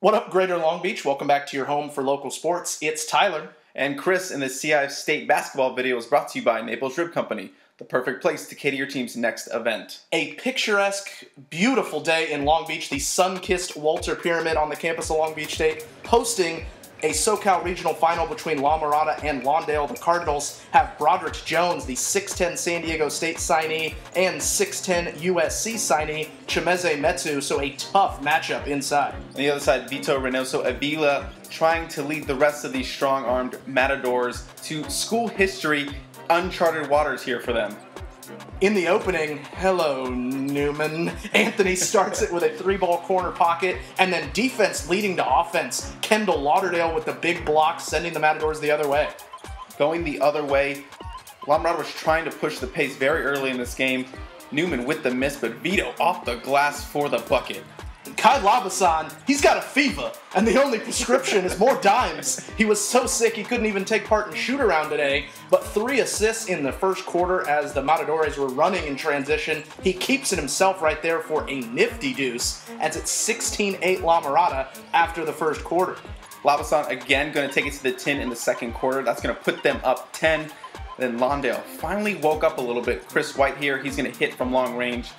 What up, Greater Long Beach? Welcome back to your home for local sports. It's Tyler. And Chris, in this CIF State basketball video is brought to you by Naples Rib Company, the perfect place to cater your team's next event. A picturesque, beautiful day in Long Beach, the sun-kissed Walter Pyramid on the campus of Long Beach State, hosting a SoCal Regional final between La Mirada and Lawndale. The Cardinals have Broderick Jones, the 6'10 San Diego State signee, and 6'10 USC signee, Chimeze Metu, so a tough matchup inside. On the other side, Vito Reynoso Avila trying to lead the rest of these strong-armed matadors to school history, uncharted waters here for them. In the opening, hello Newman, Anthony starts it with a three-ball corner pocket, and then defense leading to offense. Kendall Lauderdale with the big block, sending the Matadors the other way. Going the other way, La Mirada was trying to push the pace very early in this game. Newman with the miss, but Vito off the glass for the bucket. Kai Labasan, he's got a fever, and the only prescription is more dimes. He was so sick he couldn't even take part in shoot-around today, but 3 assists in the first quarter as the Matadores were running in transition. He keeps it himself right there for a nifty deuce, as it's 16-8 La Mirada after the first quarter. Labasan again going to take it to the 10 in the second quarter. That's going to put them up 10. Then Lawndale finally woke up a little bit. Chris White here, he's going to hit from long range.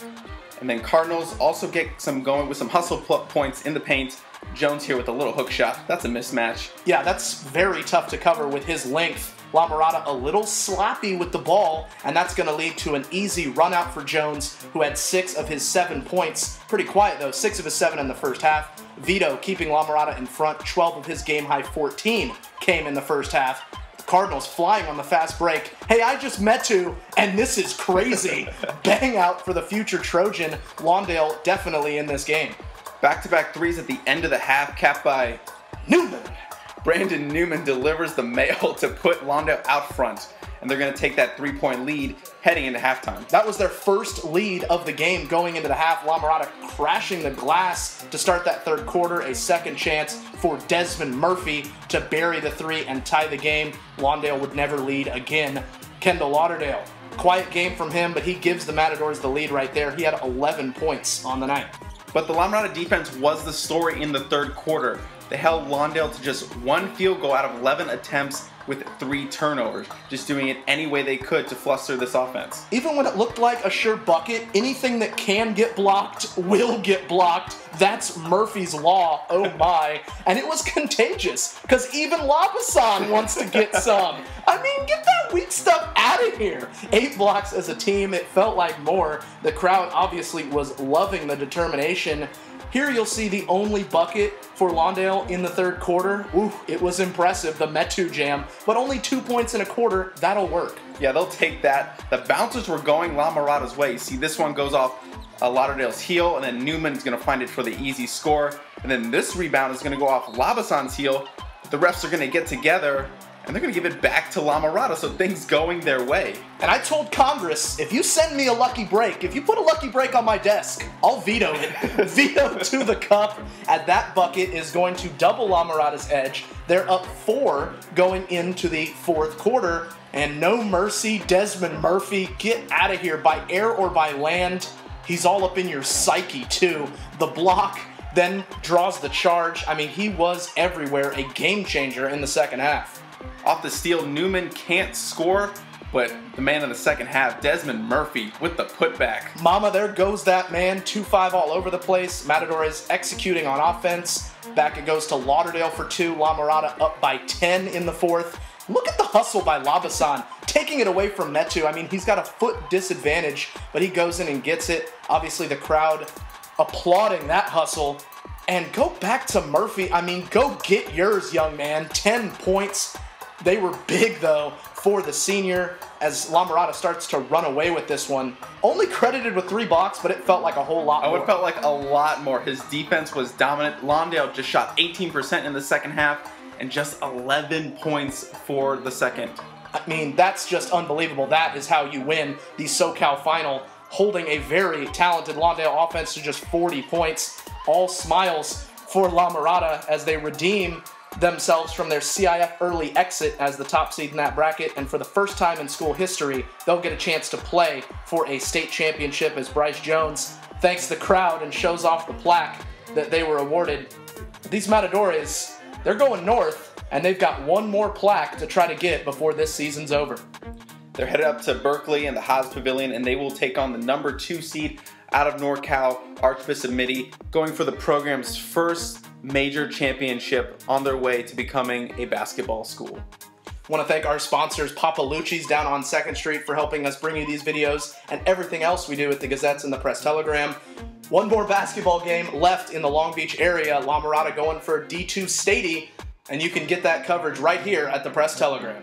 And then Cardinals also get some going with some hustle points in the paint. Jones here with a little hook shot. That's a mismatch. Yeah, that's very tough to cover with his length. La Mirada a little sloppy with the ball, and that's going to lead to an easy run out for Jones, who had 6 of his 7 points. Pretty quiet though, 6 of his 7 in the first half. Vito keeping La Mirada in front, 12 of his game-high 14 came in the first half. Cardinals flying on the fast break. Hey, I just met you, and this is crazy. Bang out for the future Trojan. Lawndale definitely in this game. Back-to-back threes at the end of the half, capped by Newman. Brandon Newman delivers the mail to put Lawndale out front, and they're going to take that 3-point lead heading into halftime. That was their first lead of the game going into the half. La Mirada crashing the glass to start that third quarter. A second chance for Desmond Murphy to bury the 3 and tie the game. Lawndale would never lead again. Kendall Lauderdale, quiet game from him, but he gives the Matadors the lead right there. He had 11 points on the night. But the La Mirada defense was the story in the third quarter. They held Lawndale to just 1 field goal out of 11 attempts with 3 turnovers, just doing it any way they could to fluster this offense. Even when it looked like a sure bucket, anything that can get blocked will get blocked. That's Murphy's Law, oh my. And it was contagious, because even Labasan wants to get some. I mean, get that weak stuff out of here. 8 blocks as a team, it felt like more. The crowd obviously was loving the determination. Here you'll see the only bucket for Lawndale in the third quarter. Ooh, it was impressive, the Metu jam, but only 2 points in a quarter, that'll work. Yeah, they'll take that. The bouncers were going La Mirada's way. See, this one goes off Lauderdale's heel, and then Newman's going to find it for the easy score. And then this rebound is going to go off Labasan's heel. The refs are going to get together, and they're going to give it back to La Mirada, so things going their way. And I told Congress, if you send me a lucky break, if you put a lucky break on my desk, I'll veto it. Veto to the cup, and that bucket is going to double La Mirada's edge. They're up 4 going into the fourth quarter, and no mercy, Desmond Murphy, get out of here by air or by land. He's all up in your psyche too. The block then draws the charge. I mean, he was everywhere, a game changer in the second half. Off the steal, Newman can't score, but the man in the second half, Desmond Murphy, with the putback. Mama, there goes that man. 2-5 all over the place. Matadores executing on offense. Back it goes to Lauderdale for 2. La Mirada up by 10 in the fourth. Look at the hustle by Labasan, taking it away from Metu. I mean, he's got a foot disadvantage, but he goes in and gets it. Obviously, the crowd applauding that hustle. And go back to Murphy. I mean, go get yours, young man. 10 points. They were big, though, for the senior as La Mirada starts to run away with this one. Only credited with 3 blocks, but it felt like a whole lot more. Oh, it felt like a lot more. His defense was dominant. Lawndale just shot 18% in the second half and just 11 points for the second. I mean, that's just unbelievable. That is how you win the SoCal final, holding a very talented Lawndale offense to just 40 points. All smiles for La Mirada as they redeem themselves from their CIF early exit as the top seed in that bracket, and for the first time in school history, they'll get a chance to play for a state championship as Bryce Jones thanks the crowd and shows off the plaque that they were awarded. These Matadores, they're going north, and they've got one more plaque to try to get before this season's over. They're headed up to Berkeley and the Haas Pavilion, and they will take on the number 2 seed out of NorCal, Archbishop Mitty, going for the program's first major championship on their way to becoming a basketball school. I want to thank our sponsors, Papa Lucci's down on 2nd Street, for helping us bring you these videos and everything else we do at the Gazettes and the Press Telegram. One more basketball game left in the Long Beach area. La Mirada going for D2 Stady, and you can get that coverage right here at the Press Telegram.